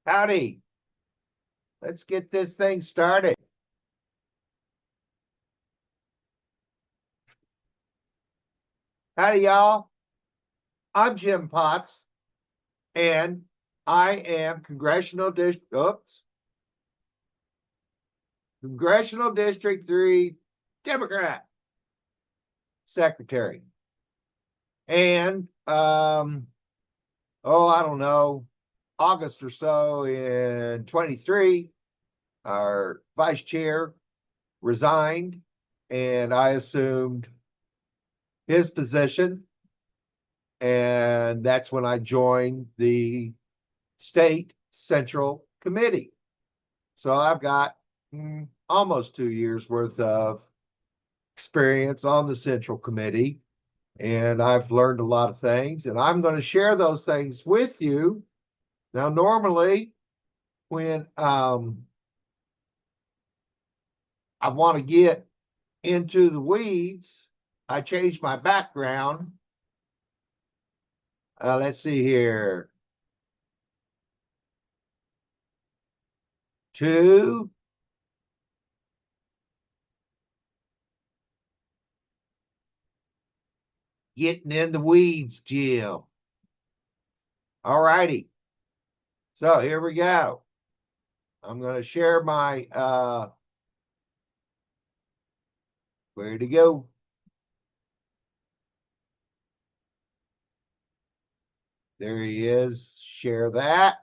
Howdy. Let's get this thing started. Howdy, y'all. I'm Jim Potts, and I am Congressional District 3 Democrat Secretary. And, I don't know, August or so in 23, our vice chair resigned, and I assumed his position. And that's when I joined the State Central Committee. So I've got almost 2 years worth of experience on the Central Committee, and I've learned a lot of things, and I'm going to share those things with you. Now, normally, when I want to get into the weeds, I change my background. Let's see here. To getting in the weeds, Jim. All righty. So here we go. I'm going to share my, where to go? There he is. Share that.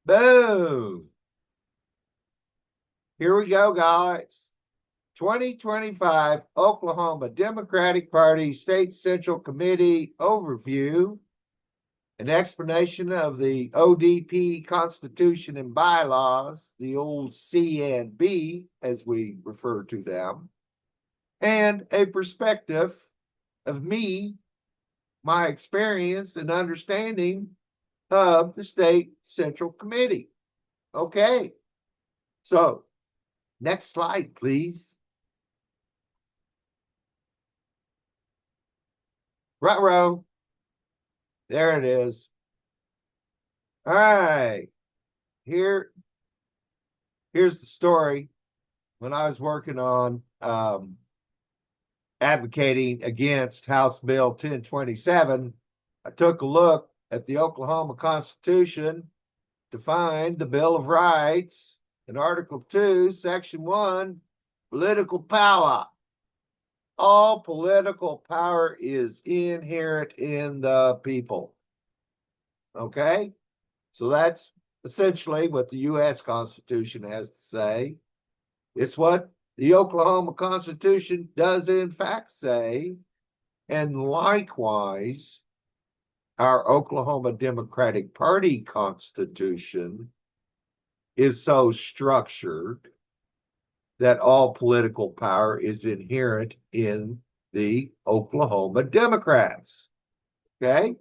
Boom. Here we go, guys. 2025 Oklahoma Democratic Party State Central Committee overview, an explanation of the ODP Constitution and Bylaws, the old C&B as we refer to them, and a perspective of me, my experience and understanding of the State Central Committee. Okay, so next slide, please. Ruh-roh. There it is. All right. Here's the story. When I was working on advocating against House Bill 1027, I took a look at the Oklahoma Constitution to find the Bill of Rights in Article 2, Section 1, political power. All political power is inherent in the people. Okay? So that's essentially what the U.S. Constitution has to say. It's what the Oklahoma Constitution does in fact say. And likewise, our Oklahoma Democratic Party Constitution is so structured that all political power is inherent in the Oklahoma Democrats. Okay?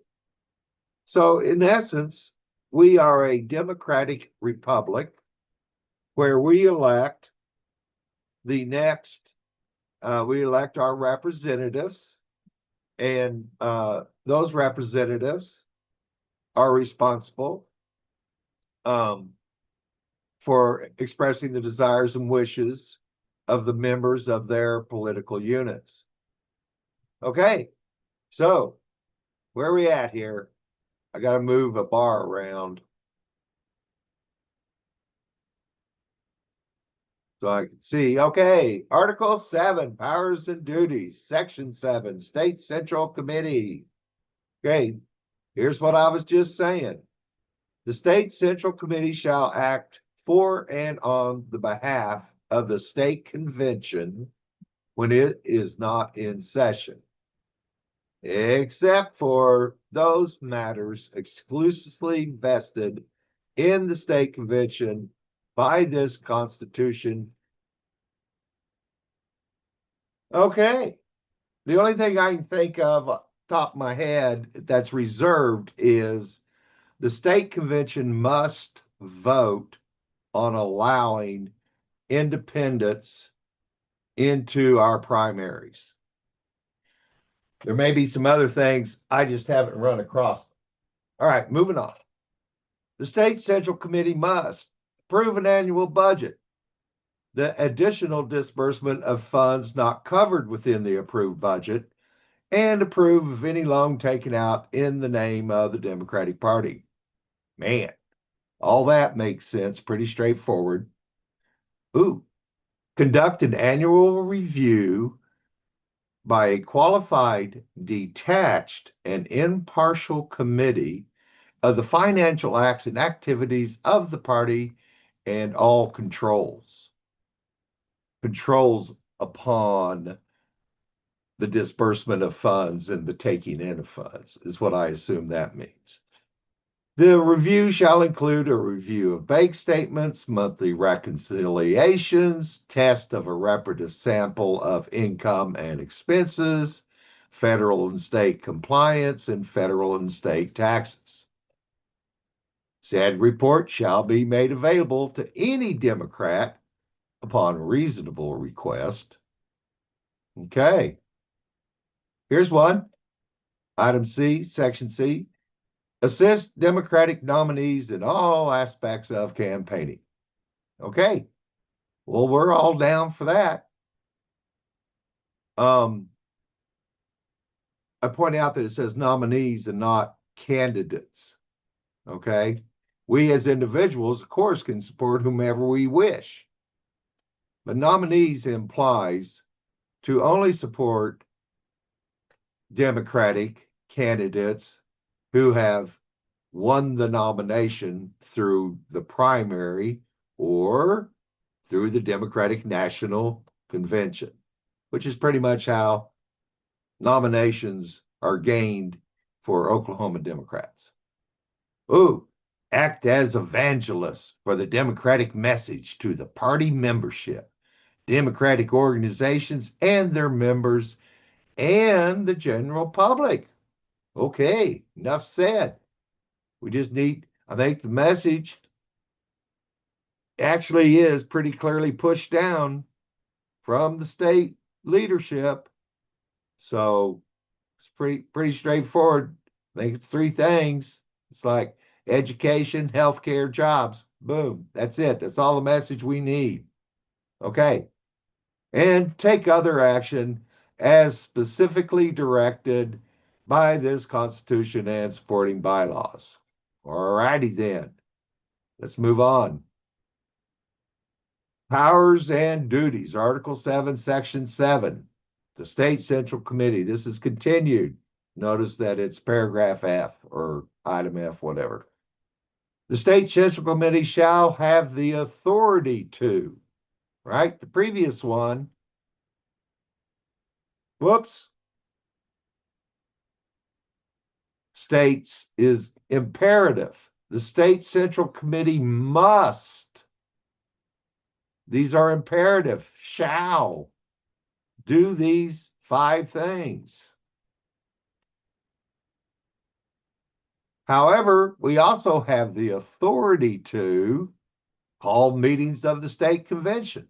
So, in essence, we are a democratic republic where we elect the next, we elect our representatives, and those representatives are responsible for expressing the desires and wishes of the members of their political units. Okay, so where are we at here? I got to move a bar around so I can see. Okay, Article 7, Powers and Duties, Section 7, State Central Committee. Okay, here's what I was just saying. The State Central Committee shall act for and on the behalf of the state convention when it is not in session, except for those matters exclusively vested in the state convention by this Constitution. Okay, the only thing I can think of top of my head that's reserved is the state convention must vote on allowing independents into our primaries. There may be some other things I just haven't run across. All right, moving on. The State Central Committee must approve an annual budget, the additional disbursement of funds not covered within the approved budget, and approve of any loan taken out in the name of the Democratic Party. Man, all that makes sense, pretty straightforward. Ooh, conduct an annual review by a qualified, detached, and impartial committee of the financial acts and activities of the party and all controls upon the disbursement of funds and the taking in of funds, is what I assume that means. The review shall include a review of bank statements, monthly reconciliations, test of a repetitive sample of income and expenses, federal and state compliance, and federal and state taxes. Said report shall be made available to any Democrat upon reasonable request. Okay. Here's one. Item C, Section C. Assist Democratic nominees in all aspects of campaigning. Okay. Well, we're all down for that. I point out that it says nominees and not candidates. Okay. We as individuals, of course, can support whomever we wish. But nominees implies to only support Democratic candidates who have won the nomination through the primary or through the Democratic National Convention, which is pretty much how nominations are gained for Oklahoma Democrats. Ooh, act as evangelists for the Democratic message to the party membership, Democratic organizations and their members, and the general public. Okay, enough said. We just need, I think the message actually is pretty clearly pushed down from the state leadership. So it's pretty straightforward. I think it's three things. It's like education, healthcare, jobs. Boom. That's it. That's all the message we need. Okay. And take other action as specifically directed by this Constitution and supporting bylaws. All righty then. Let's move on. Powers and duties, Article 7, Section 7. The State Central Committee. This is continued. Notice that it's paragraph F or item F, whatever. The State Central Committee shall have the authority to, right? The previous one, whoops, states is imperative. The State Central Committee must, these are imperative, shall do these 5 things. However, we also have the authority to call meetings of the state convention,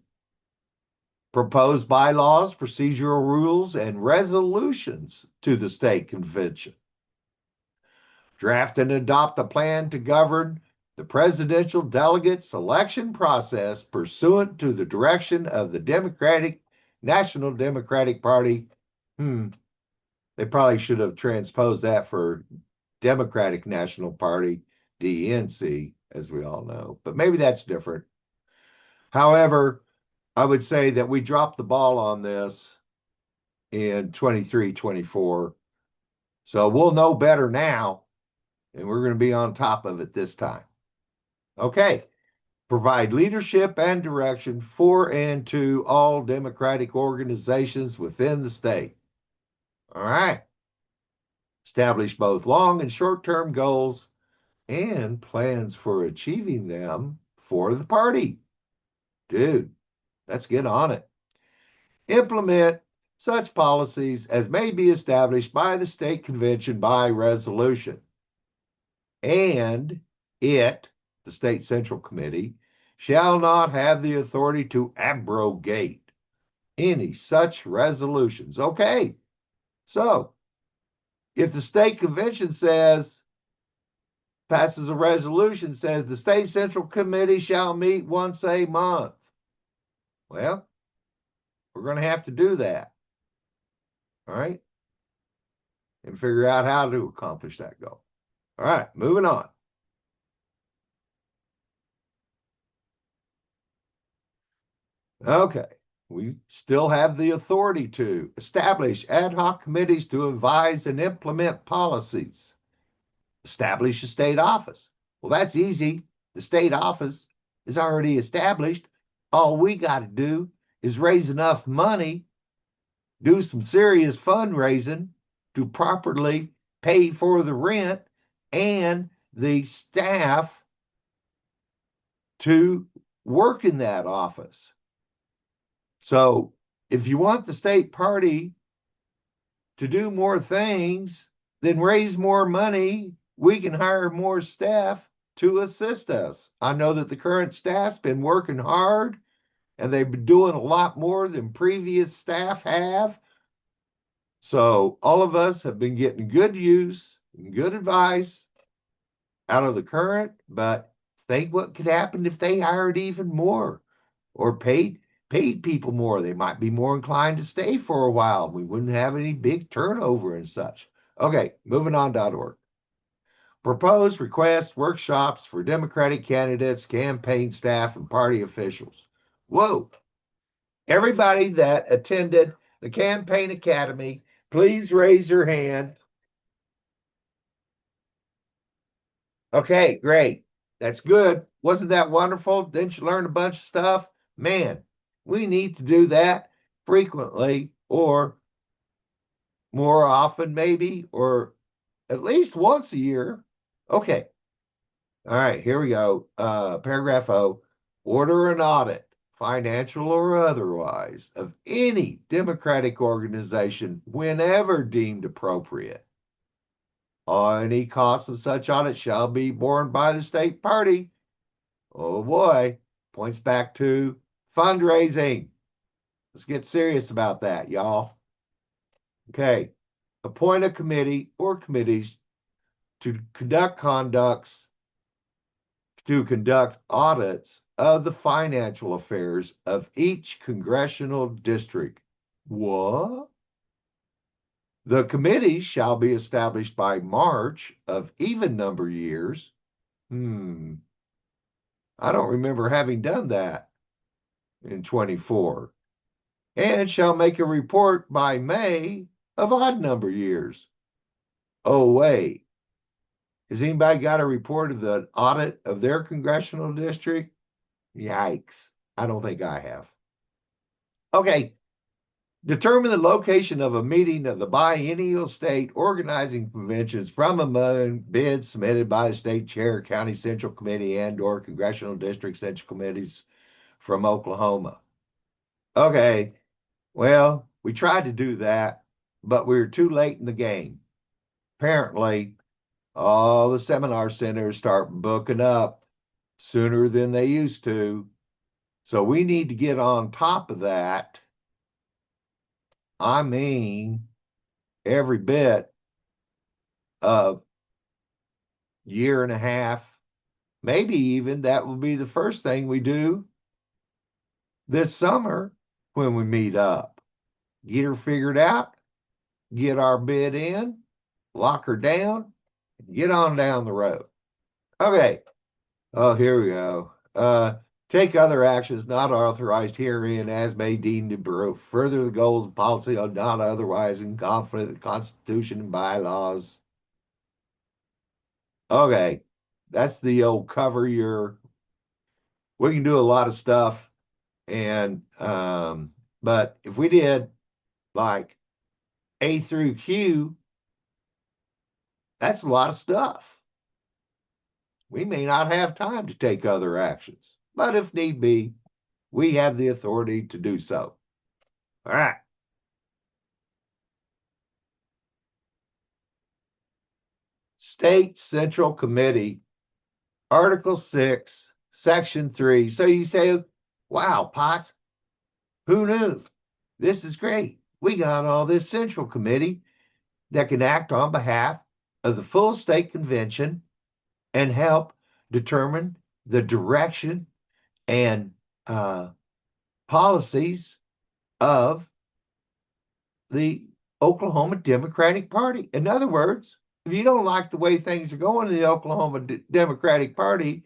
propose bylaws, procedural rules, and resolutions to the state convention, draft and adopt a plan to govern the presidential delegate selection process pursuant to the direction of the National Democratic Party. They probably should have transposed that for Democratic National Party, DNC, as we all know, but maybe that's different. However, I would say that we dropped the ball on this in 23-24. So we'll know better now, and we're going to be on top of it this time. Okay. Provide leadership and direction for and to all Democratic organizations within the state. All right. Establish both long and short-term goals and plans for achieving them for the party. Dude, let's get on it. Implement such policies as may be established by the state convention by resolution. And it, the State Central Committee, shall not have the authority to abrogate any such resolutions. Okay, so If the state convention passes a resolution, says the state central committee shall meet once a month. Well, we're going to have to do that. All right. And figure out how to accomplish that goal. All right, moving on. Okay, we still have the authority to establish ad hoc committees to advise and implement policies. Establish a state office. Well, that's easy. The state office is already established. All we got to do is raise enough money, do some serious fundraising to properly pay for the rent and the staff to work in that office. So if you want the state party to do more things, then raise more money. We can hire more staff to assist us. I know that the current staff's been working hard and they've been doing a lot more than previous staff have. So all of us have been getting good use and good advice out of the current, but think what could happen if they hired even more or paid people more. They might be more inclined to stay for a while. We wouldn't have any big turnover and such. Okay, moving on.org. Proposed request workshops for Democratic candidates, campaign staff, and party officials. Whoa. Everybody that attended the Campaign Academy, please raise your hand. Okay, great. That's good. Wasn't that wonderful? Didn't you learn a bunch of stuff? Man, we need to do that frequently or more often, maybe, or at least once a year. Okay. All right, here we go. Paragraph O. Order an audit, financial or otherwise, of any Democratic organization whenever deemed appropriate. Any costs of such audit shall be borne by the state party. Oh boy, points back to fundraising. Let's get serious about that, y'all. Okay, appoint a committee or committees to conduct audits of the financial affairs of each congressional district. What? The committees shall be established by March of even number years. I don't remember having done that in 24. And shall make a report by May of odd number years. Oh, wait. Has anybody got a report of the audit of their congressional district? Yikes. I don't think I have. Okay. Determine the location of a meeting of the biennial state organizing conventions from among bids submitted by the state chair, county central committee, and/or congressional district central committees from Oklahoma. Okay, well, we tried to do that, but we were too late in the game. Apparently, all the seminar centers start booking up sooner than they used to. So we need to get on top of that. I mean, every bit of year and a half, maybe even that will be the first thing we do this summer when we meet up. Get her figured out, get our bid in, lock her down, and get on down the road. Okay. Oh, here we go. Take other actions not authorized herein as may deem to further the goals of policy or not otherwise in conflict with the Constitution and bylaws. Okay, that's the old cover your. We can do a lot of stuff, and but if we did like A through Q, that's a lot of stuff. We may not have time to take other actions, but if need be, we have the authority to do so. All right. State Central Committee, Article 6, Section 3. So you say, wow, Potts, who knew? This is great. We got all this Central Committee. that can act on behalf of the full state convention and help determine the direction and policies of the Oklahoma Democratic Party. In other words, if you don't like the way things are going in the Oklahoma Democratic Party,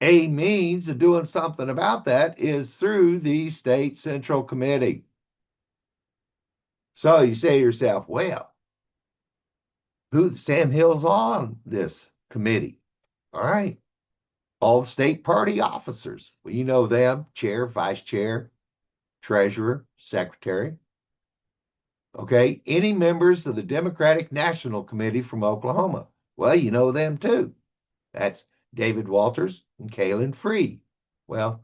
a means of doing something about that is through the state central committee. So you say to yourself, well, Sam Hill's on this committee? All right. All the state party officers. Well, you know them: chair, vice chair, treasurer, secretary. Okay. Any members of the Democratic National Committee from Oklahoma? Well, you know them too. That's David Walters and Kalen Free. Well,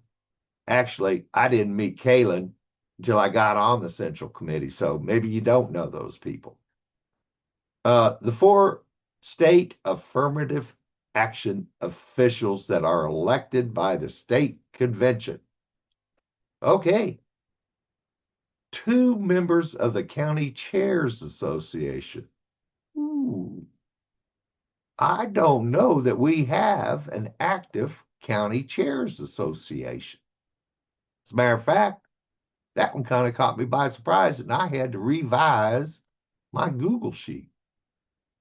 actually, I didn't meet Kalen until I got on the Central Committee, so maybe you don't know those people. The 4 state affirmative action officials that are elected by the state convention. Okay. 2 members of the County Chairs Association. Ooh. I don't know that we have an active County Chairs Association. As a matter of fact, that one kind of caught me by surprise, and I had to revise my Google sheet.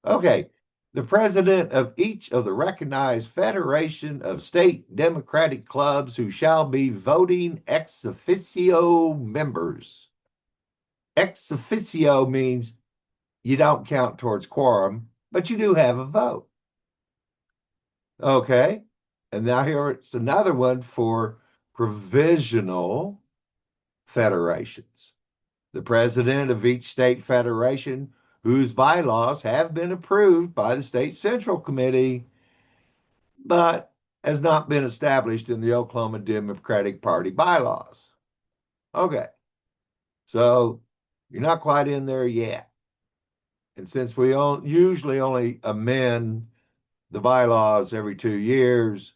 Okay, the president of each of the recognized Federation of State Democratic Clubs who shall be voting ex officio members. Ex officio means you don't count towards quorum, but you do have a vote. Okay, and now here's another one for provisional federations. The president of each state federation whose bylaws have been approved by the state central committee, but has not been established in the Oklahoma Democratic Party bylaws. Okay, so you're not quite in there yet. And since we usually only amend the bylaws every 2 years,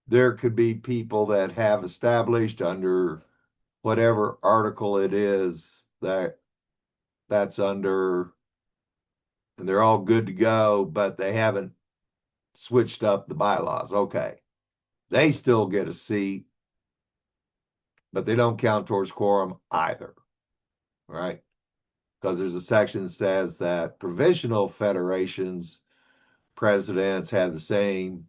there could be people that have established under whatever article it is that's under, and they're all good to go, but they haven't switched up the bylaws. Okay. They still get a seat, but they don't count towards quorum either. Right? Because there's a section that says that provisional federations presidents have the same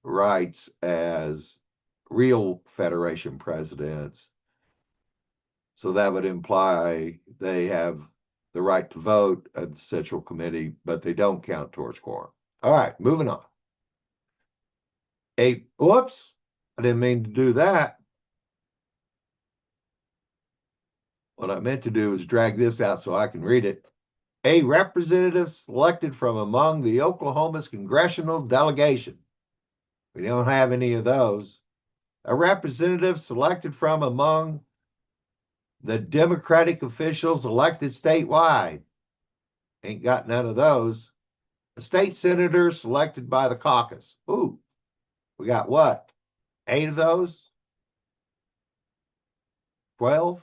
rights as real federation presidents. So that would imply they have the right to vote at the Central Committee, but they don't count towards quorum. All right, moving on. Whoops, I didn't mean to do that. What I meant to do is drag this out so I can read it. A representative selected from among the Oklahoma's congressional delegation. We don't have any of those. A representative selected from among the Democratic officials elected statewide. Ain't got none of those. A state senator selected by the caucus. Ooh, we got what? 8 of those? 12?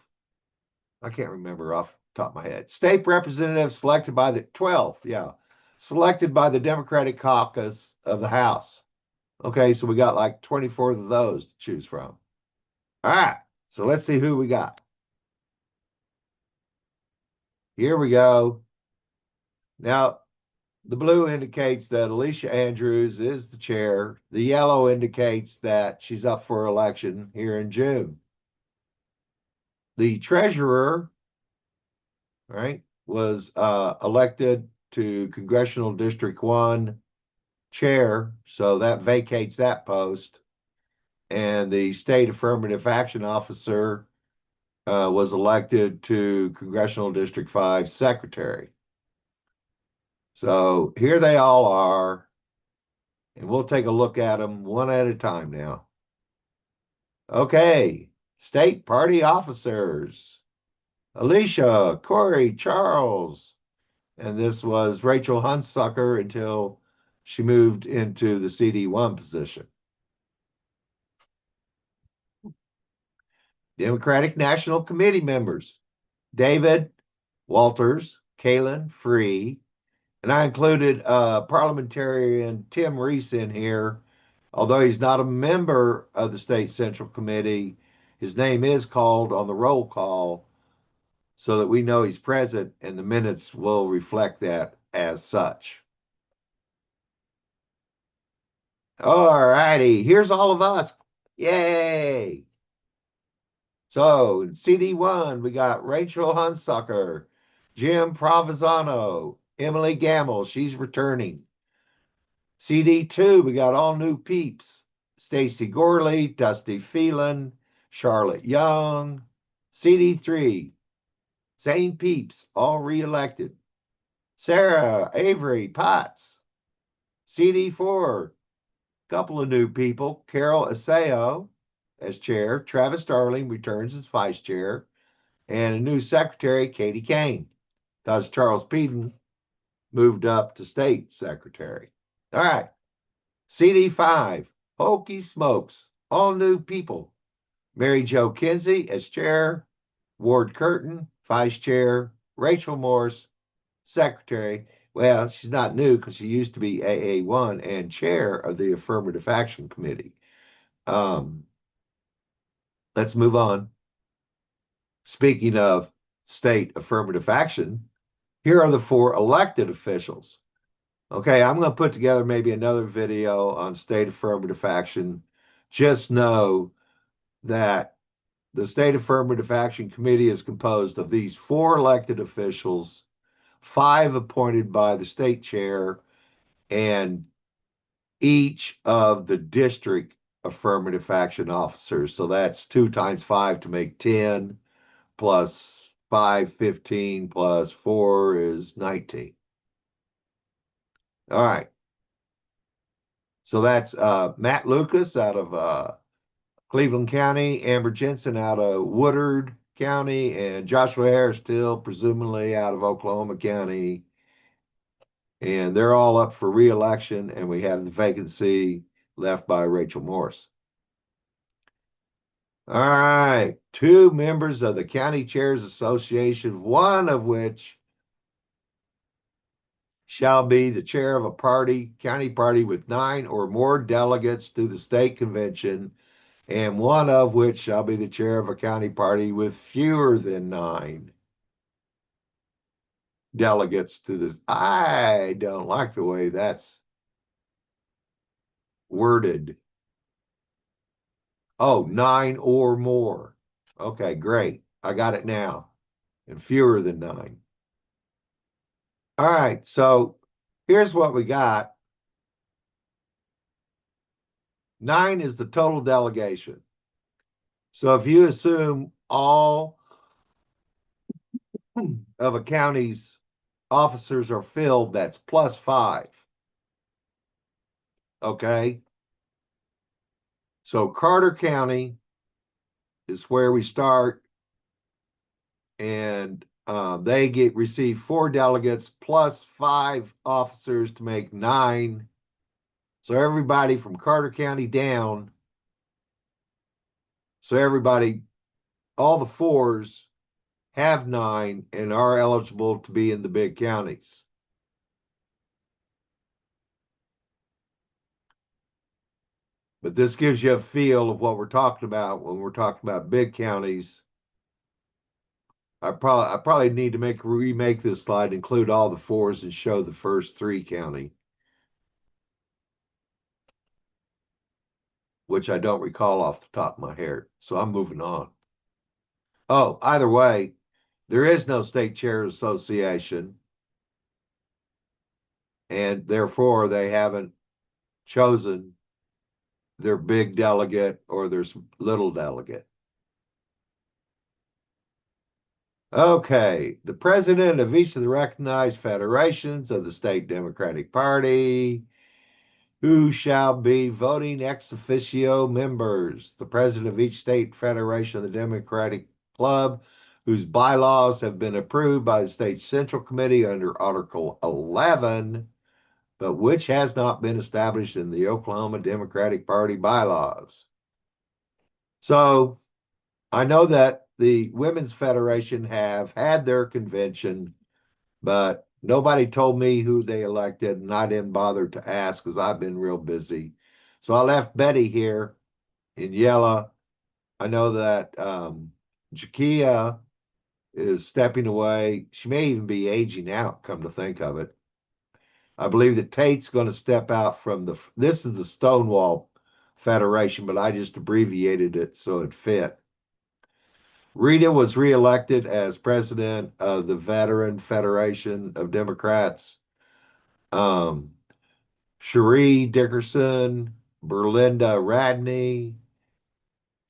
I can't remember off the top of my head. State representative selected by the 12, yeah. Selected by the Democratic caucus of the House. Okay, so we got like 24 of those to choose from. All right, so let's see who we got. Here we go. Now, the blue indicates that Alicia Andrews is the chair. The yellow indicates that she's up for election here in June. The treasurer, right, was elected to Congressional District 1 chair, so that vacates that post. And the state affirmative action officer was elected to Congressional District 5 secretary. So here they all are, and we'll take a look at them one at a time now. Okay, state party officers. Alicia, Corey, Charles, and this was Rachel Hunsucker until she moved into the CD1 position. Democratic National Committee members. David Walters Kalen Free, and I included parliamentarian Tim Reese in here. Although he's not a member of the State Central Committee, his name is called on the roll call so that we know he's present and the minutes will reflect that as such. All righty, here's all of us. Yay! So in CD1, we got Rachel Hunsucker, Jim Provenzano, Emily Gamble, she's returning. CD2, we got all new peeps. Stacy Gorley, Dusty Phelan, Charlotte Young. CD3, same peeps, all reelected. Sarah Avery Potts. CD4, couple of new people. Carol Aseo as chair. Travis Darling returns as vice chair. And a new secretary, Katie Kane, because Charles Peden moved up to state secretary. All right. CD5, Hokey Smokes, all new people. Mary Jo Kinsey as chair, Ward Curtin, vice chair, Rachel Morse, secretary. Well, she's not new because she used to be AA1 and chair of the Affirmative Action Committee. Let's move on. Speaking of state affirmative action, here are the 4 elected officials. Okay, I'm going to put together maybe another video on state affirmative action. Just know that the State Affirmative Action Committee is composed of these 4 elected officials, 5 appointed by the state chair, and each of the district affirmative action officers. So that's 2 times 5 to make 10, plus 5, 15, plus 4 is 19. All right. So that's Matt Lucas out of Cleveland County, Amber Jensen out of Woodard County, and Joshua Harris still presumably out of Oklahoma County. And they're all up for re-election, and we have the vacancy left by Rachel Morse. All right, 2 members of the County Chairs Association, one of which shall be the chair of a county party with 9 or more delegates to the state convention, and one of which shall be the chair of a county party with fewer than 9 delegates to this. I don't like the way that's worded. Oh, 9 or more. Okay, great. I got it now. And fewer than 9. All right, so here's what we got. 9 is the total delegation. So if you assume all of a county's officers are filled, that's plus 5. Okay. So Carter County is where we start, and they receive 4 delegates plus 5 officers to make 9. So everybody from Carter County down. So everybody, all the 4s have 9 and are eligible to be in the big counties. But this gives you a feel of what we're talking about when we're talking about big counties. I probably need to remake this slide, include all the 4s, and show the first 3 county, which I don't recall off the top of my head. So I'm moving on. Oh, either way, there is no state chair association, and therefore they haven't chosen their big delegate or their little delegate. Okay, the president of each of the recognized federations of the state Democratic Party, who shall be voting ex officio members. The president of each state federation of the Democratic Club, whose bylaws have been approved by the state central committee under Article 11, but which has not been established in the Oklahoma Democratic Party bylaws. So I know that the Women's Federation have had their convention, but nobody told me who they elected, and I didn't bother to ask because I've been real busy. So I left Betty here in Yella. I know that Jakia is stepping away. She may even be aging out, come to think of it. I believe that Tate's going to step out from this is the Stonewall Federation, but I just abbreviated it so it fit. Rita was reelected as president of the Veteran Federation of Democrats. Um, Cherie Dickerson, Berlinda Radney,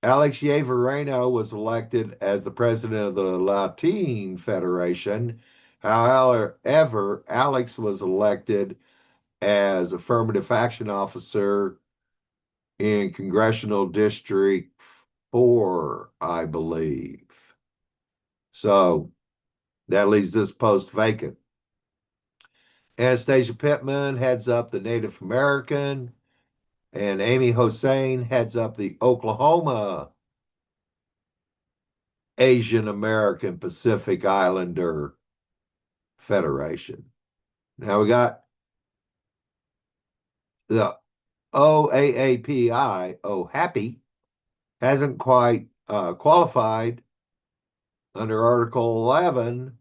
Alex Yavareno was elected as the president of the Latine Federation. However, Alex was elected as affirmative action officer in Congressional District 4, I believe. So that leaves this post vacant. Anastasia Pittman heads up the Native American, and Amy Hossain heads up the Oklahoma Asian American Pacific Islander Federation. Now we got the OAAPI, Happy, hasn't quite qualified under Article 11,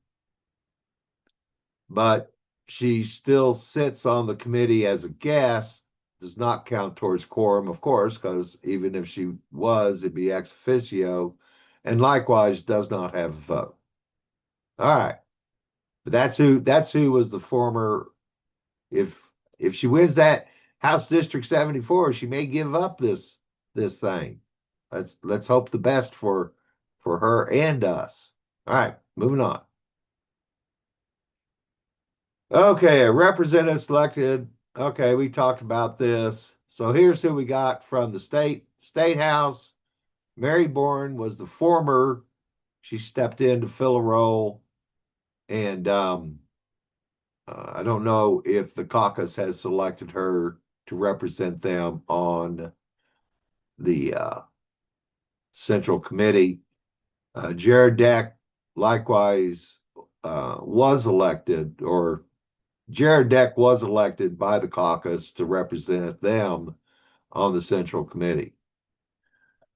but she still sits on the committee as a guest. Does not count towards quorum, of course, because even if she was, it'd be ex officio, and likewise does not have a vote. All right, but that's who was the former. If she wins that House District 74, she may give up this thing. Let's hope the best for her and us. All right, moving on. Okay, a representative selected. Okay, we talked about this. So here's who we got from the state house. Mary Bourne was the former. She stepped in to fill a role, and I don't know if the caucus has selected her to represent them on the Central Committee. Jared Deck likewise was elected, or Jared Deck was elected by the caucus to represent them on the Central Committee.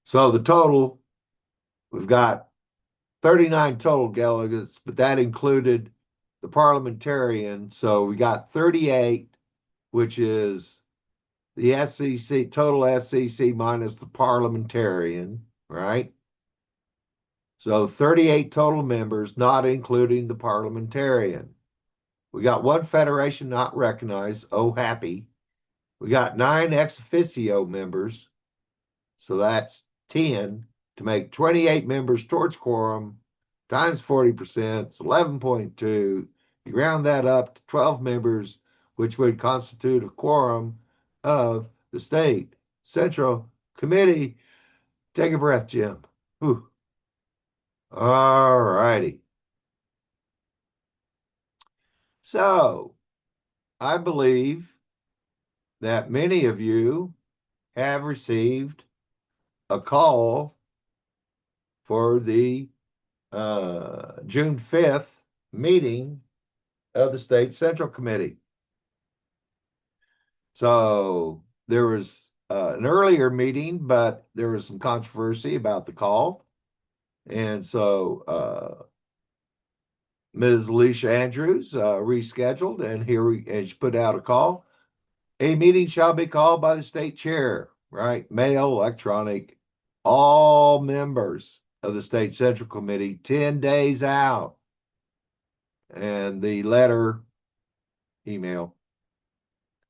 So the total, we've got 39 total delegates, but that included the parliamentarian. So we got 38, which is the SCC, total SCC minus the parliamentarian, right? So 38 total members, not including the parliamentarian. We got one federation not recognized, Happy. We got 9 ex officio members, so that's 10 to make 28 members towards quorum times 40%, it's 11.2. You round that up to 12 members, which would constitute a quorum of the state Central Committee. Take a breath, Jim. Whew. All righty. So I believe that many of you have received a call for the June 5th meeting of the State Central Committee. So there was an earlier meeting, but there was some controversy about the call. And so Ms. Alicia Andrews rescheduled, and she put out a call. A meeting shall be called by the state chair, right? Mail, electronic, all members of the State Central Committee 10 days out. And the letter, email,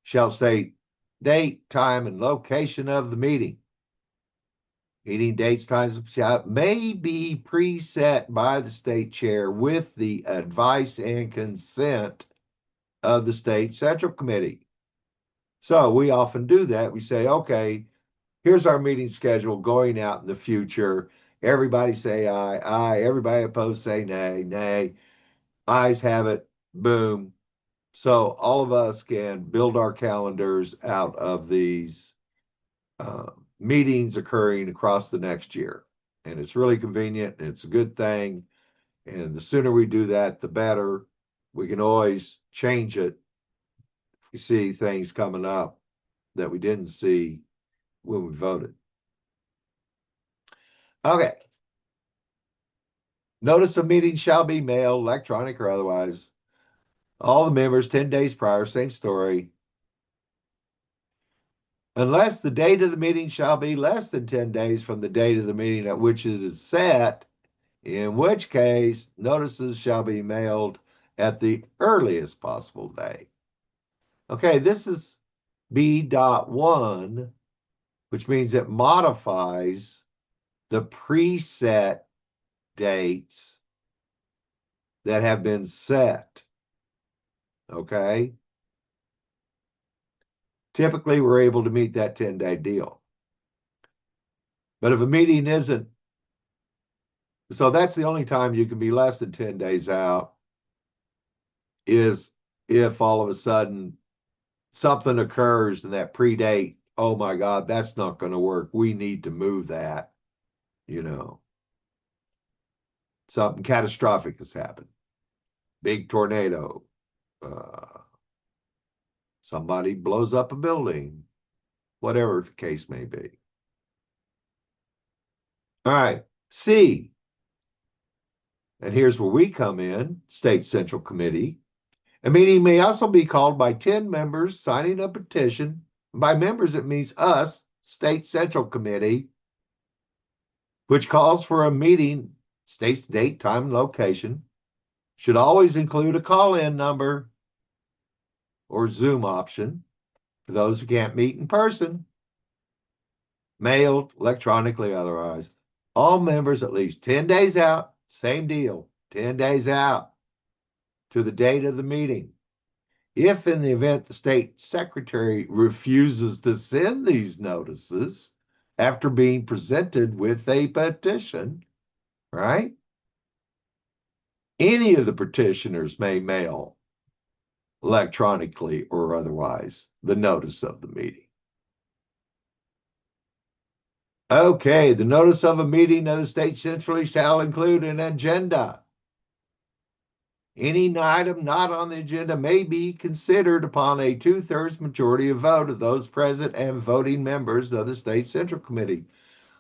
shall state date, time, and location of the meeting. Meeting dates, times may be preset by the state chair with the advice and consent of the State Central Committee. So we often do that. We say, okay, here's our meeting schedule going out in the future. Everybody say aye, aye. Everybody opposed say nay, nay. Ayes have it, boom. So all of us can build our calendars out of these meetings occurring across the next year. And it's really convenient and it's a good thing. And the sooner we do that, the better. we can always change it if you see things coming up that we didn't see when we voted. Okay. Notice of meeting shall be mailed, electronic or otherwise. All the members 10 days prior, same story. Unless the date of the meeting shall be less than 10 days from the date of the meeting at which it is set, in which case notices shall be mailed at the earliest possible day. Okay, this is B.1, which means it modifies the preset dates that have been set. Okay. Typically, we're able to meet that 10-day deal. But if a meeting isn't, so that's the only time you can be less than 10 days out, is if all of a sudden something occurs and that predate, oh my God, that's not going to work. We need to move that, Something catastrophic has happened. Big tornado. Somebody blows up a building, whatever the case may be. All right, C. And here's where we come in, State Central Committee. A meeting may also be called by 10 members signing a petition. By members, it means us, State Central Committee, which calls for a meeting, states date, time, and location, should always include a call-in number or Zoom option for those who can't meet in person, mailed, electronically, otherwise. All members at least 10 days out, same deal, 10 days out to the date of the meeting. If in the event the state secretary refuses to send these notices after being presented with a petition, right? Any of the petitioners may mail electronically or otherwise the notice of the meeting. Okay, the notice of a meeting of the state centrally shall include an agenda. Any item not on the agenda may be considered upon a 2/3 majority of vote of those present and voting members of the State Central Committee.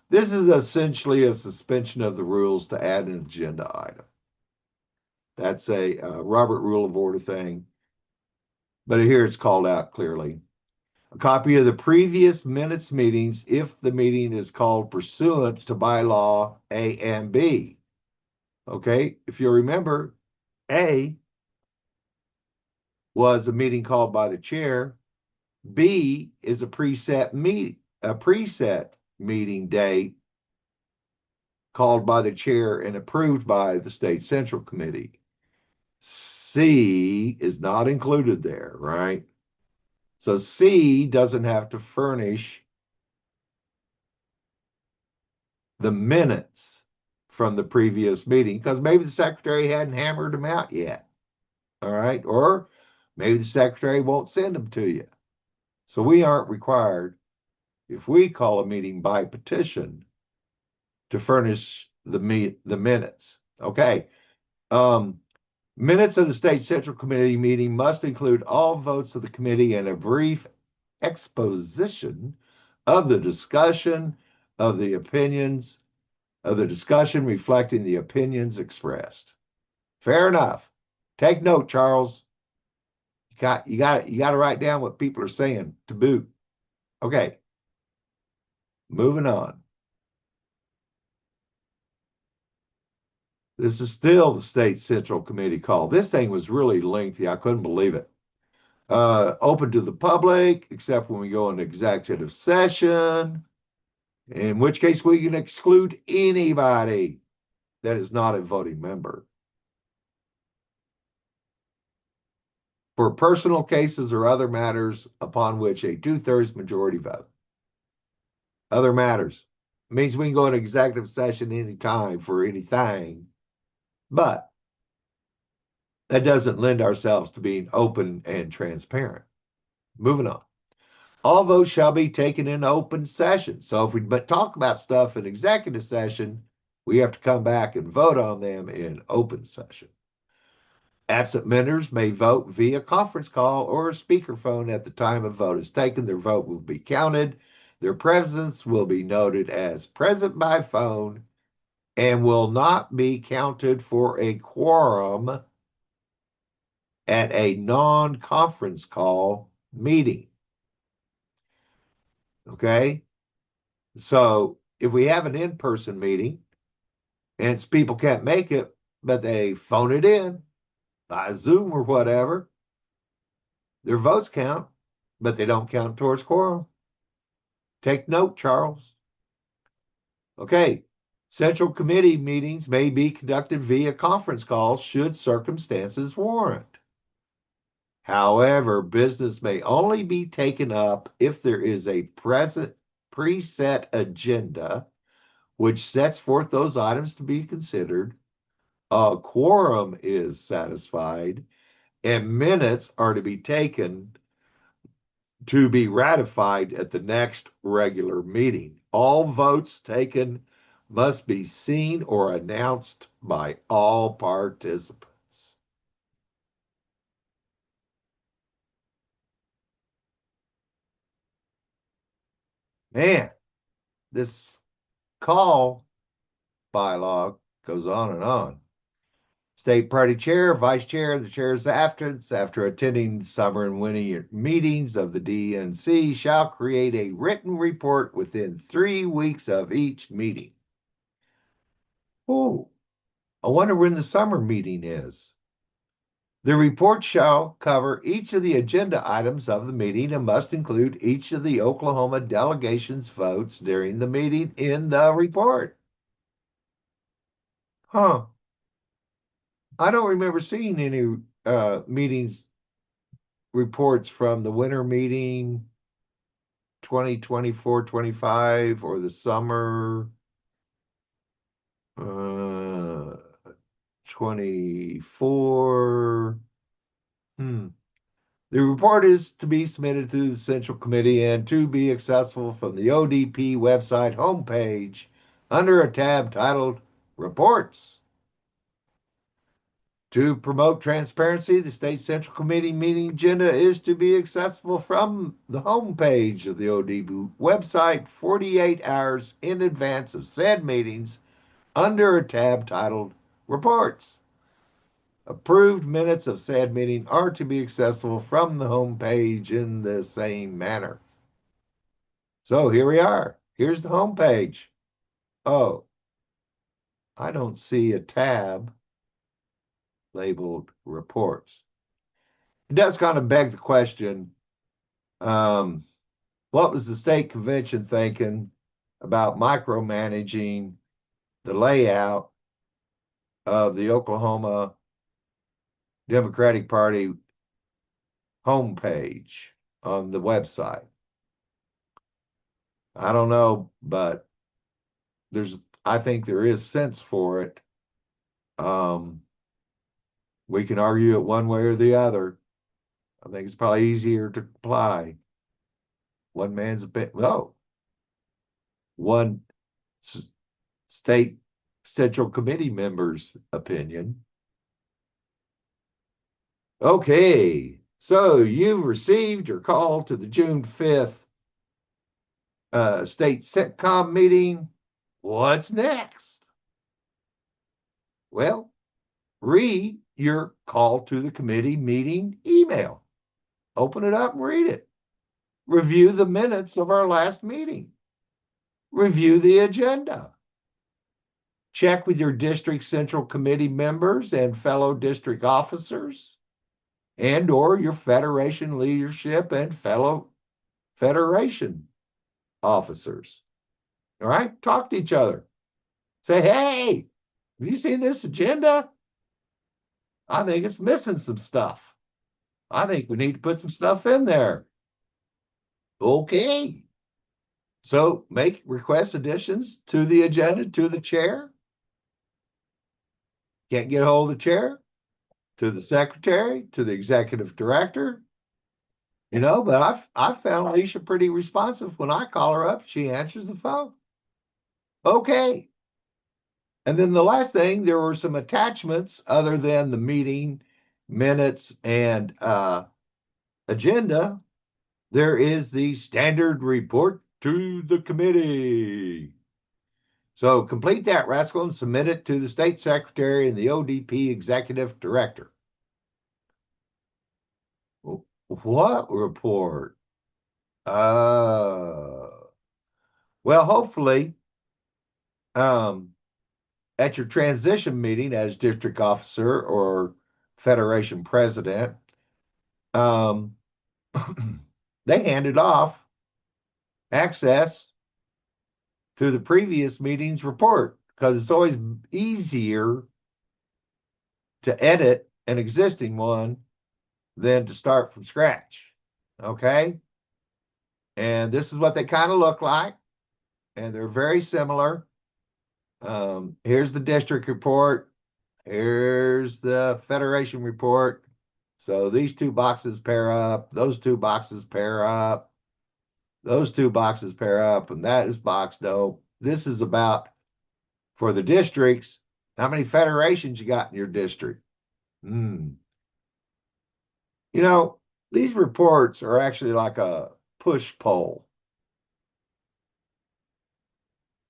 This is essentially a suspension of the rules to add an agenda item. That's a Robert Rule of Order thing, but here it's called out clearly. A copy of the previous minutes meetings if the meeting is called pursuant to bylaw A and B. Okay, if you remember, A was a meeting called by the chair. B is a preset meeting date called by the chair and approved by the State Central Committee. C is not included there, right? So C doesn't have to furnish the minutes from the previous meeting because maybe the secretary hadn't hammered them out yet. All right. Or maybe the secretary won't send them to you. So we aren't required, if we call a meeting by petition, to furnish the minutes. Okay. Minutes of the State Central Committee meeting must include all votes of the committee and a brief exposition of the discussion of the opinions of the discussion reflecting the opinions expressed. Fair enough. Take note, Charles. You got to write down what people are saying to boot. Okay. Moving on. This is still the State Central Committee call. This thing was really lengthy. I couldn't believe it. Open to the public, except when we go into executive session, in which case we can exclude anybody that is not a voting member. For personal cases or other matters upon which a 2/3 majority vote. Other matters means we can go into executive session anytime for anything, but that doesn't lend ourselves to being open and transparent. Moving on. All votes shall be taken in open session. So if we talk about stuff in executive session, we have to come back and vote on them in open session. Absent members may vote via conference call or speakerphone at the time a vote is taken. Their vote will be counted. Their presence will be noted as present by phone and will not be counted for a quorum at a non-conference call meeting. Okay? So if we have an in-person meeting and people can't make it, but they phone it in by Zoom or whatever, their votes count, but they don't count towards quorum. Take note, Charles. Okay. Central committee meetings may be conducted via conference calls should circumstances warrant. However, business may only be taken up if there is a preset agenda which sets forth those items to be considered, a quorum is satisfied, and minutes are to be taken to be ratified at the next regular meeting. All votes taken must be seen or announced by all participants. Man, this call bylaw goes on and on. State party chair, vice chair, the chair's absence after attending summer and winter meetings of the DNC shall create a written report within 3 weeks of each meeting. Oh, I wonder when the summer meeting is. The report shall cover each of the agenda items of the meeting and must include each of the Oklahoma delegation's votes during the meeting in the report. Huh. I don't remember seeing any meetings reports from the winter meeting 2024-25 or the summer 24. The report is to be submitted to the Central Committee and to be accessible from the ODP website homepage under a tab titled Reports. To promote transparency, the State Central Committee meeting agenda is to be accessible from the homepage of the ODP website 48 hours in advance of said meetings under a tab titled Reports. Approved minutes of said meeting are to be accessible from the homepage in the same manner. So here we are. Here's the homepage. Oh, I don't see a tab labeled Reports. It does kind of beg the question, what was the state convention thinking about micromanaging the layout of the Oklahoma Democratic Party homepage on the website? I don't know, but I think there is sense for it. We can argue it one way or the other. I think it's probably easier to comply. One man's opinion. No. One state Central Committee member's opinion. Okay, so you've received your call to the June 5th state SETCOM meeting. What's next? Well, read your call to the committee meeting email. Open it up and read it. Review the minutes of our last meeting. Review the agenda. Check with your district central committee members and fellow district officers and or your federation leadership and fellow federation officers. All right, talk to each other. Say, hey, have you seen this agenda? I think it's missing some stuff. I think we need to put some stuff in there. Okay. So make request additions to the agenda to the chair. Can't get a hold of the chair, to the secretary, to the executive director. But I've found Alicia pretty responsive. When I call her up, she answers the phone. Okay. And then the last thing, there were some attachments other than the meeting minutes and agenda, there is the standard report to the committee. So complete that, Rascal, and submit it to the state secretary and the ODP executive director. What report? Well, hopefully, at your transition meeting as district officer or federation president, they handed off access to the previous meeting's report because it's always easier to edit an existing one than to start from scratch. Okay? And this is what they kind of look like, and they're very similar. Here's the district report. Here's the federation report. So these two boxes pair up. Those two boxes pair up. Those two boxes pair up, and that is box no. This is about, for the districts, how many federations you got in your district. You know, these reports are actually like a push poll.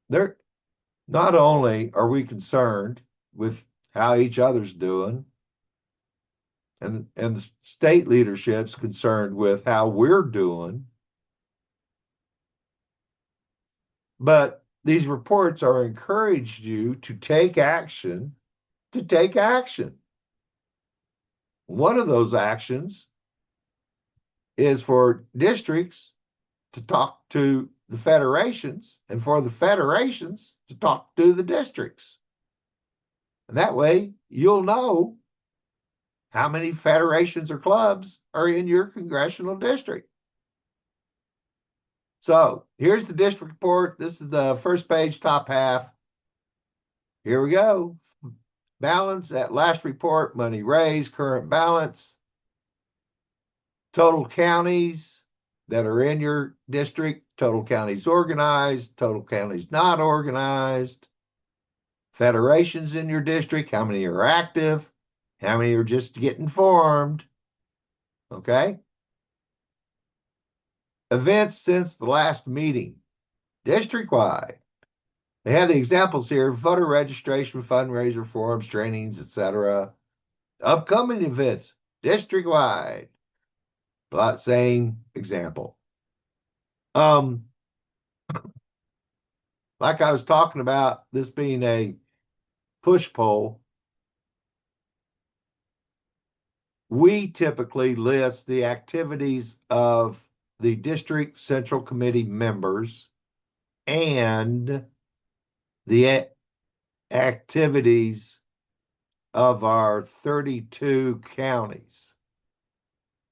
They're not only are we concerned with how each other's doing, and the state leadership's concerned with how we're doing, but these reports are encouraged you to take action, One of those actions is for districts to talk to the federations and for the federations to talk to the districts. And that way you'll know how many federations or clubs are in your congressional district. So here's the district report. This is the first page, top half. Here we go. Balance at last report, money raised, current balance, total counties that are in your district, total counties organized, total counties not organized, federations in your district, how many are active, how many are just getting formed, okay? Events since the last meeting, district-wide. They have the examples here: voter registration, fundraiser, forums, trainings, etc. Upcoming events, district-wide. Same example. Like I was talking about, this being a push poll, we typically list the activities of the district central committee members and the activities of our 32 counties,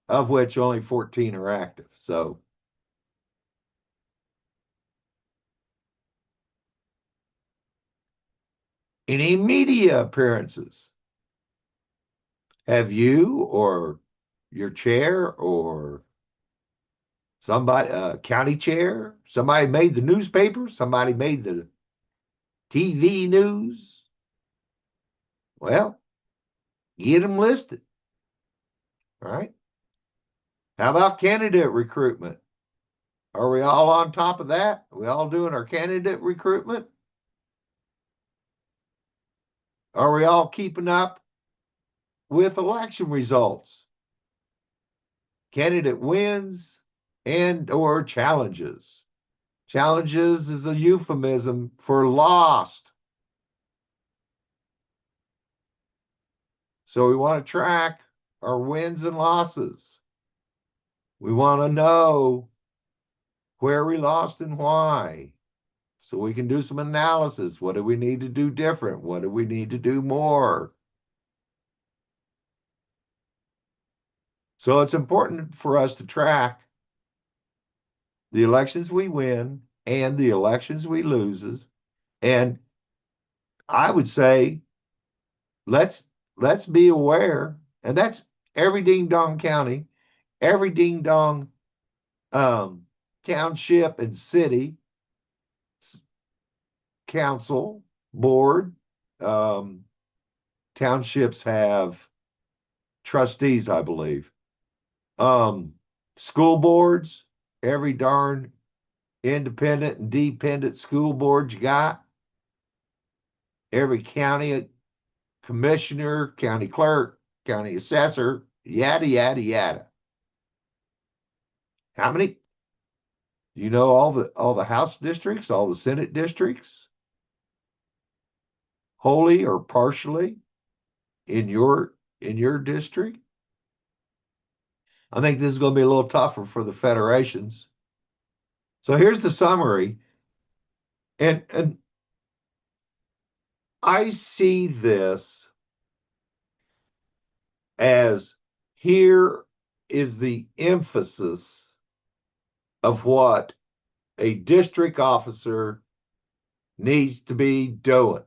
of which only 14 are active. So any media appearances, have you or your chair or somebody, county chair, somebody made the newspaper, somebody made the TV news? Well, get them listed, right? How about candidate recruitment? Are we all on top of that? Are we all doing our candidate recruitment? Are we all keeping up with election results, candidate wins, and or challenges? Challenges is a euphemism for lost. So we want to track our wins and losses. We want to know where we lost and why, so we can do some analysis. What do we need to do different? What do we need to do more? So it's important for us to track the elections we win and the elections we lose. And I would say, let's be aware, and that's every ding dong county, every ding dong township and city, council, board. Townships have trustees, I believe. School boards, every darn independent and dependent school board you got. Every county commissioner, county clerk, county assessor, yada, yada, yada. How many? You know all the House districts, all the Senate districts, wholly or partially in your district? I think this is going to be a little tougher for the federations. So here's the summary. And I see this as here is the emphasis of what a district officer needs to be doing.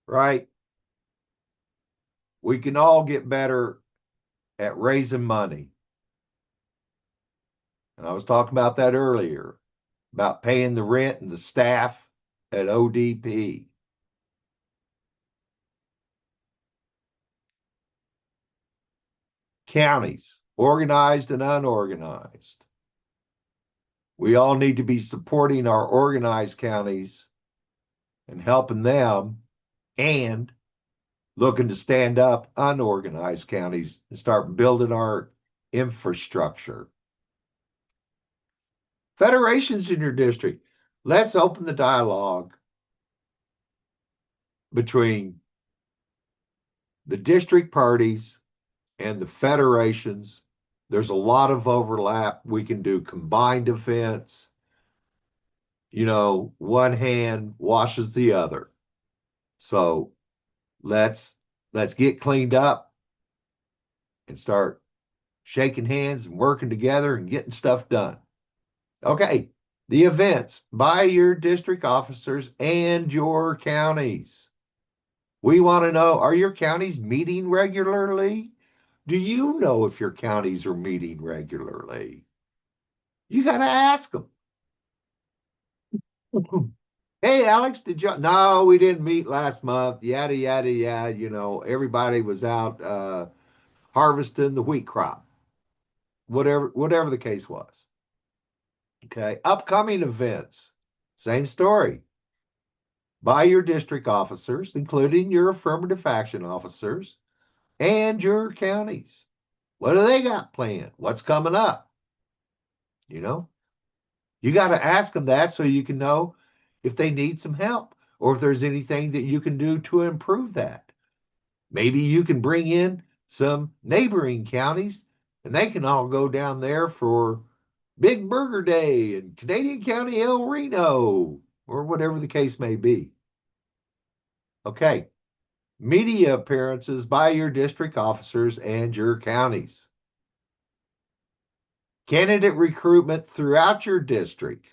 Right? We can all get better at raising money. And I was talking about that earlier, about paying the rent and the staff at ODP. Counties, organized and unorganized. We all need to be supporting our organized counties and helping them, and looking to stand up unorganized counties and start building our infrastructure. Federations in your district, let's open the dialogue between the district parties and the federations. There's a lot of overlap. We can do combined events. You know, one hand washes the other. So let's get cleaned up and start shaking hands and working together and getting stuff done. Okay, the events by your district officers and your counties. We want to know, are your counties meeting regularly? Do you know if your counties are meeting regularly? You got to ask them. Hey, Alex, did you? No, we didn't meet last month. Yada, yada, yada. You know, everybody was out harvesting the wheat crop. Whatever the case was. Okay, upcoming events, same story. By your district officers, including your affirmative action officers and your counties. What do they got planned? What's coming up? You know, you got to ask them that so you can know if they need some help or if there's anything that you can do to improve that. Maybe you can bring in some neighboring counties and they can all go down there for Big Burger Day in Canadian County, El Reno, or whatever the case may be. Okay. Media appearances by your district officers and your counties. Candidate recruitment throughout your district.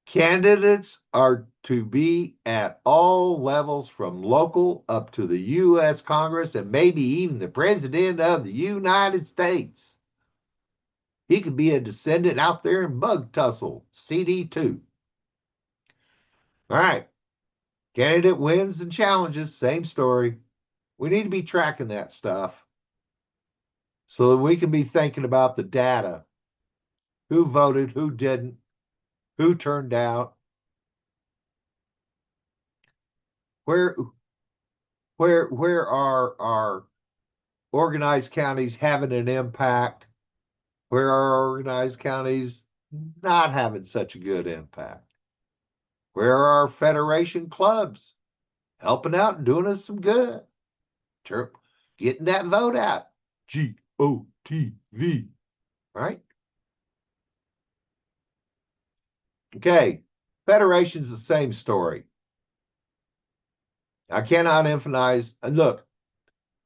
Candidates are to be at all levels from local up to the U.S. Congress and maybe even the President of the United States. He could be a descendant out there in Bug Tussle, CD2. All right. Candidate wins and challenges, same story. We need to be tracking that stuff so that we can be thinking about the data. Who voted, who didn't, who turned out, where are our organized counties having an impact, where are organized counties not having such a good impact, where are our federation clubs helping out and doing us some good, getting that vote out, GOTV, right? Okay, federation's the same story. I cannot emphasize, look,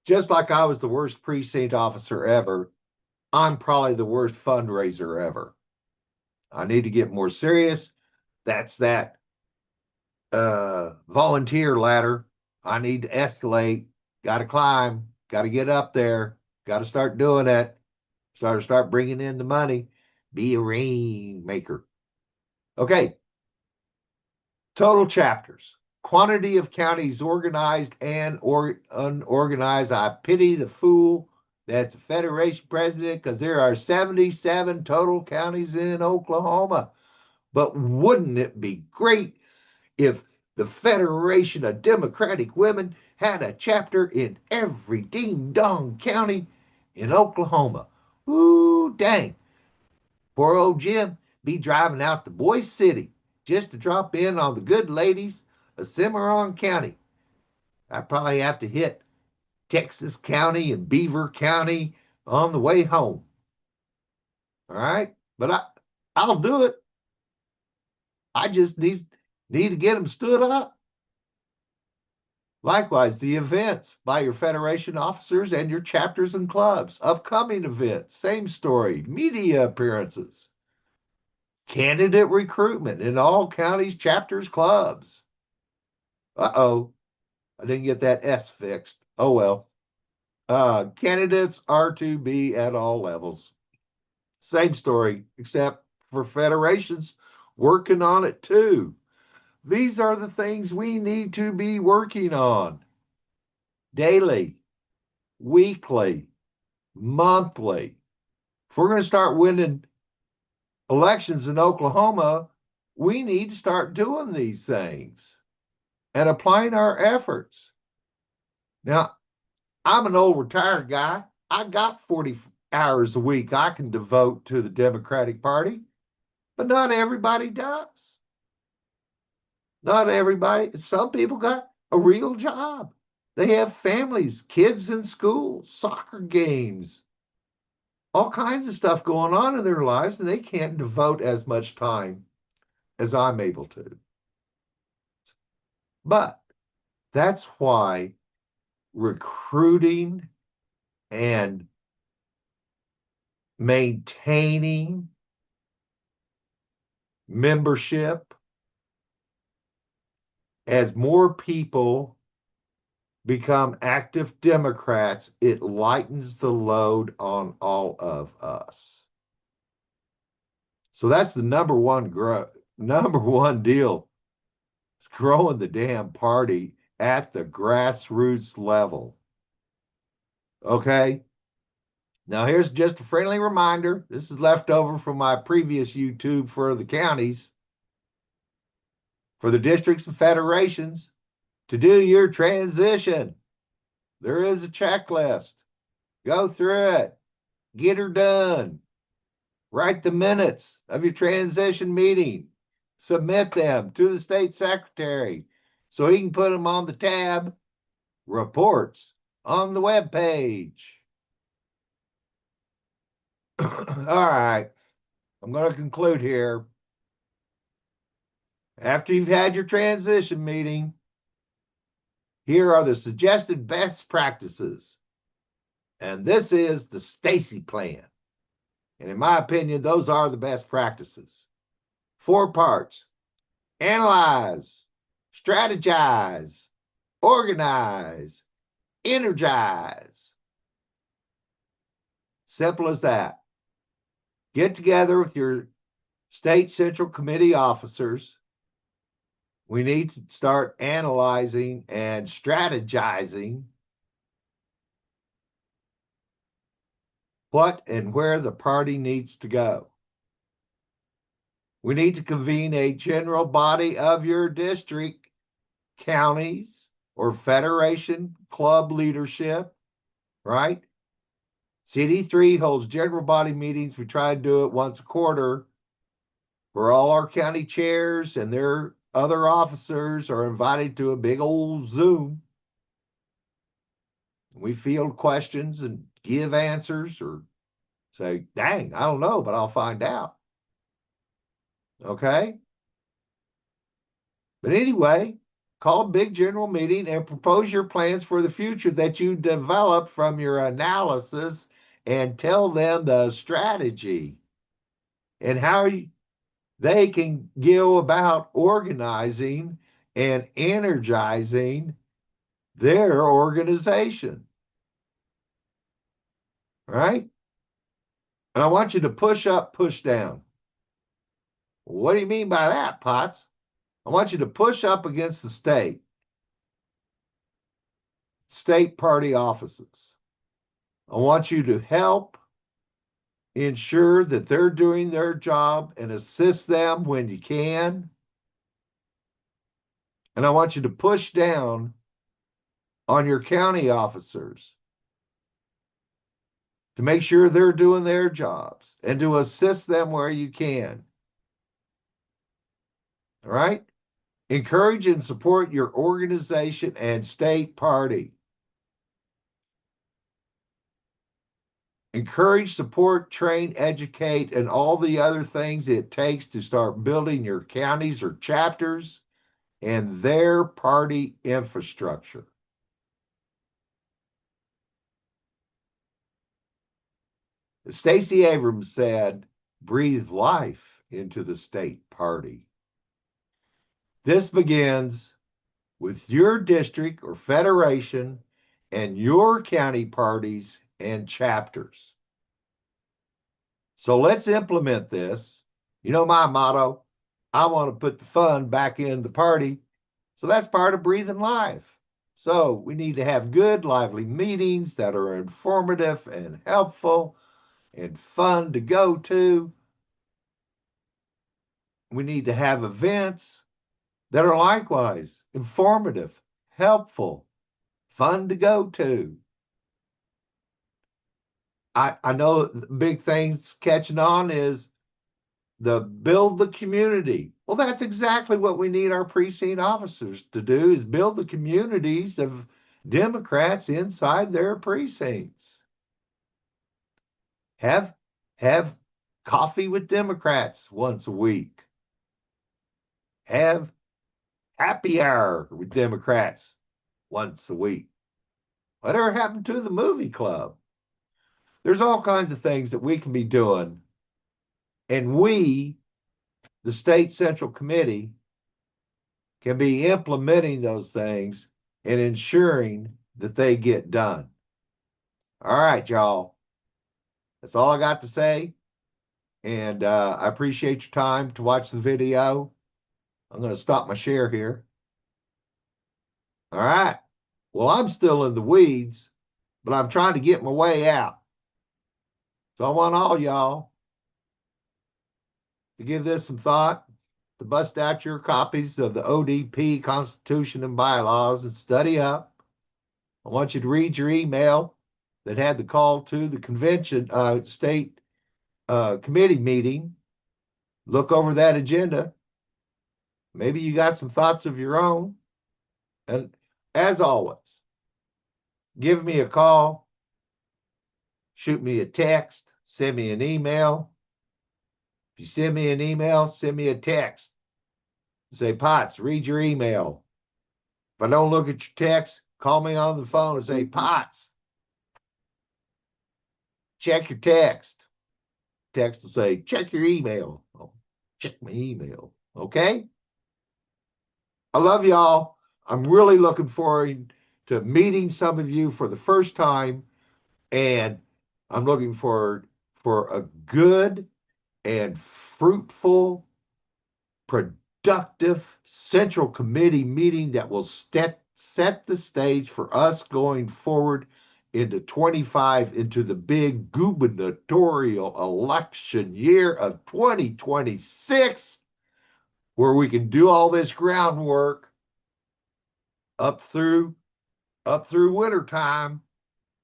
just like I was the worst precinct officer ever, I'm probably the worst fundraiser ever. I need to get more serious. That's that volunteer ladder. I need to escalate, got to climb, got to get up there, got to start doing it, start bringing in the money, be a rainmaker. Okay, total chapters. quantity of counties organized and unorganized. I pity the fool that's a federation president, because there are 77 total counties in Oklahoma. But wouldn't it be great if the Federation of Democratic Women had a chapter in every ding-dong county in Oklahoma? Ooh, dang. Poor old Jim be driving out to Boise City just to drop in on the good ladies of Cimarron County. I probably have to hit Texas County and Beaver County on the way home. All right, but I'll do it. I just need to get them stood up. Likewise, the events by your Federation officers and your chapters and clubs. Upcoming events, same story. Media appearances. Candidate recruitment in all counties, chapters, clubs. Uh-oh, I didn't get that S fixed. Oh well. Candidates are to be at all levels. Same story, except for federations working on it too. These are the things we need to be working on daily, weekly, monthly. If we're going to start winning elections in Oklahoma, we need to start doing these things and applying our efforts. Now, I'm an old retired guy. I got 40 hours a week I can devote to the Democratic Party, but not everybody does. Not everybody. Some people got a real job. They have families, kids in school, soccer games, all kinds of stuff going on in their lives, and they can't devote as much time as I'm able to. But that's why recruiting and maintaining membership, as more people become active Democrats, it lightens the load on all of us. So that's the number one deal. It's growing the damn party at the grassroots level. Okay? Now here's just a friendly reminder. This is left over from my previous YouTube for the counties. For the districts and federations, to do your transition, there is a checklist. Go through it. Get her done. Write the minutes of your transition meeting. Submit them to the state secretary so he can put them on the tab Reports on the web page. All right. I'm going to conclude here. After you've had your transition meeting, here are the suggested best practices. And this is the Stacy plan. And in my opinion, those are the best practices. 4 parts: analyze, strategize, organize, energize. Simple as that. Get together with your state central committee officers. We need to start analyzing and strategizing what and where the party needs to go. We need to convene a general body of your district, counties, or federation club leadership, right? CD3 holds general body meetings. We try to do it once a quarter, where all our county chairs and their other officers are invited to a big old Zoom. We field questions and give answers, or say, dang, I don't know, but I'll find out. Okay? But anyway, call a big general meeting and propose your plans for the future that you develop from your analysis, and tell them the strategy and how they can go about organizing and energizing their organization. Right? And I want you to push up, push down. What do you mean by that, Potts? I want you to push up against the state party offices. I want you to help ensure that they're doing their job and assist them when you can. And I want you to push down on your county officers to make sure they're doing their jobs and to assist them where you can. All right? Encourage and support your organization and state party. Encourage, support, train, educate, and all the other things it takes to start building your counties or chapters and their party infrastructure. Stacey Abrams said, breathe life into the state party. This begins with your district or federation and your county parties and chapters. So let's implement this. You know my motto, I want to put the fun back in the party. So that's part of breathing life. So we need to have good, lively meetings that are informative and helpful and fun to go to. We need to have events that are likewise informative, helpful, fun to go to. I know the big things catching on is the build the community. Well, that's exactly what we need our precinct officers to do, is build the communities of Democrats inside their precincts. Have coffee with Democrats once a week. Have happy hour with Democrats once a week. Whatever happened to the movie club? There's all kinds of things that we can be doing. And we, the State Central Committee, can be implementing those things and ensuring that they get done. All right, y'all. That's all I got to say. And I appreciate your time to watch the video. I'm going to stop my share here. All right. Well, I'm still in the weeds, but I'm trying to get my way out. So I want all y'all to give this some thought, to bust out your copies of the ODP, Constitution, and Bylaws and study up. I want you to read your email that had the call to the convention, state committee meeting. Look over that agenda. Maybe you got some thoughts of your own. And as always, give me a call, shoot me a text, send me an email. If you send me an email, send me a text. Say, Potts, read your email. If I don't look at your text, call me on the phone and say, Potts, check your text. Text will say, check your email. I'll check my email. Okay? I love y'all. I'm really looking forward to meeting some of you for the first time. And I'm looking forward for a good and fruitful, productive Central Committee meeting that will set the stage for us going forward into 25, into the big gubernatorial election year of 2026, where we can do all this groundwork up through wintertime,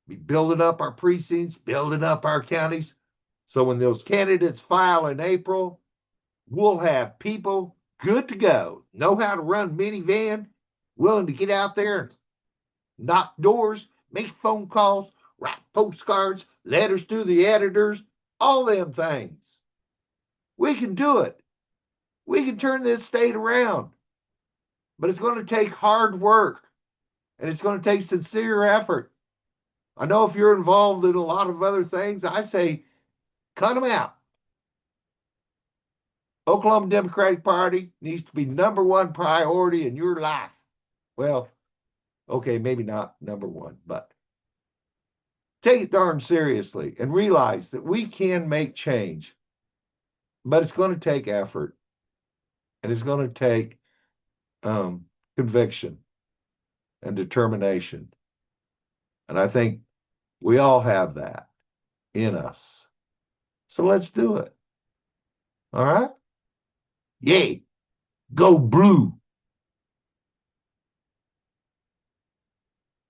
be building up our precincts, building up our counties. So when those candidates file in April, we'll have people good to go, know how to run minivan, willing to get out there and knock doors, make phone calls, write postcards, letters to the editors, all them things. We can do it. We can turn this state around. But it's going to take hard work, and it's going to take sincere effort. I know if you're involved in a lot of other things, I say, cut them out. Oklahoma Democratic Party needs to be number one priority in your life. Well, okay, maybe not number one, but take it darn seriously and realize that we can make change, but it's going to take effort, and it's going to take conviction and determination. And I think we all have that in us. So let's do it. All right? Yay. Go blue.